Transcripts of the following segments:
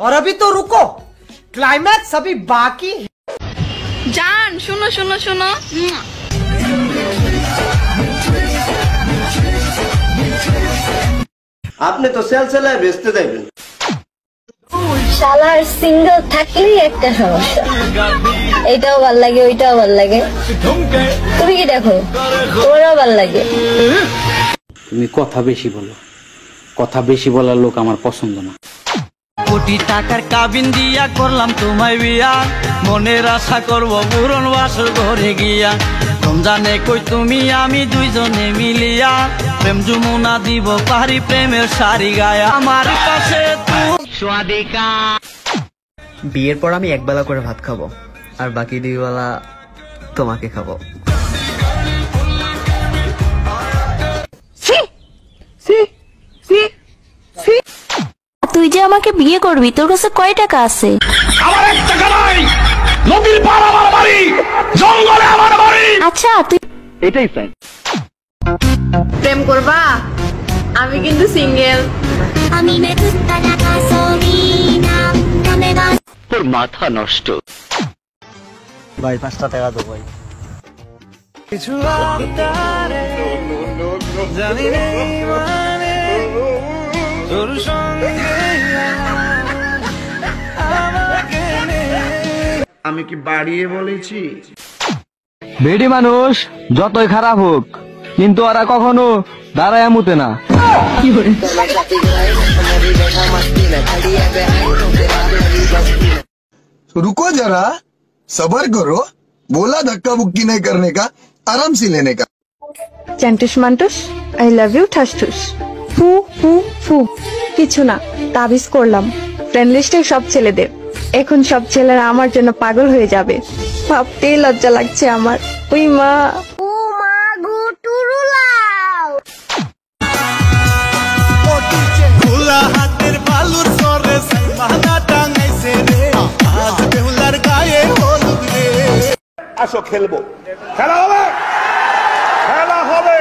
और अभी तो रुको, क्लाइमैक्स अभी बाकी है। जान सुनो सुनो सुनो, আপনি তো সেল সেলায় বেচতে যাবেন। শালার সিঙ্গেল থাকলেই একটা সমস্যা, এইটাও ভাল লাগে ওইটাও ভাল লাগে। তুমি কি দেখো, তোমারও ভাল লাগে। তুমি কথা বেশি বলো, কথা বেশি বলার লোক আমার পছন্দ না। কোটি টাকার কাবিন দিয়া করলাম তোমায় বিয়া, মনের আশা করবো পূরণ বাসর ঘরে গিয়া। রমজানে কই তুমি আমি দুইজনে মিলিয়া, প্রেম যমুনা দিব পারি প্রেমের শাড়ি গায়া। আমার কাছে স্বাদিকা। বিয়ের পর আমি একবেলা করে ভাত খাবো, আর বাকি 2 বেলা তোমাকে খাবো। তুই যে আমাকে বিয়ে করবি, তোর কাছে কয় টাকা আছে? আমার 1 টাকা নাই, নদীর পার আমার বাড়ি, জঙ্গলে আমার বাড়ি। আচ্ছা তুই এটাই ফ্যান। প্রেম করবা? আমি কিন্তু সিঙ্গেল। তোর মাথা নষ্ট। ভাই 5 টাকা দাও ভাই। কিছু জানি মানে তোর সঙ্গে আমি কি বাড়িয়ে বলেছি? বেডি মানুষ যতই খারাপ হোক, কিন্তু ওরা কখনো দাঁড়ায় মুতে না। रुको जरा, सबर करो, बोला धक्का बुक्की नहीं करने का, आराम से लेने का। চ্যান্টুস মান্টুস, আই লাভ ইউ ঠাসঠুস। ফু ফু ফু, কিছু না, তাবিজ করলাম ফ্রেন্ড লিস্টে সব ছেলেদের। এখন সব ছেলেরা আমার জন্য পাগল হয়ে যাবে, ভাবতেই লজ্জা লাগছে আমার। ওই মা, ও মা গো টুরুলাও। খোলা হাতের বালুর সরে সাইমানা টাঙাইছে রে, আজ বেহুলার গায়ে হলুদ রে। আসো খেলবো, খেলা হবে, খেলা হবে।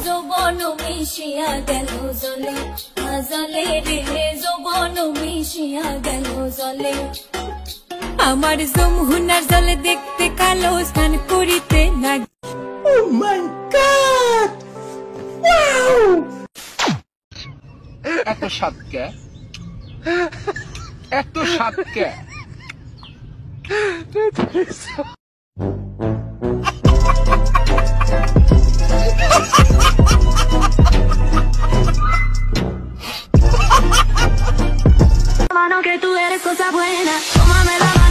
যৌবন মিশিয়া গেল জলে, জলে রে যৌবন মিশিয়া গেল জলে। আমার যমুনার জলে দেখতে কালো, স্নান করিতে না। ও মাই গড, ওয়াও! এত সাতকে, এত সাতকে। Mano que tú eres cosa buena, tómame la mano.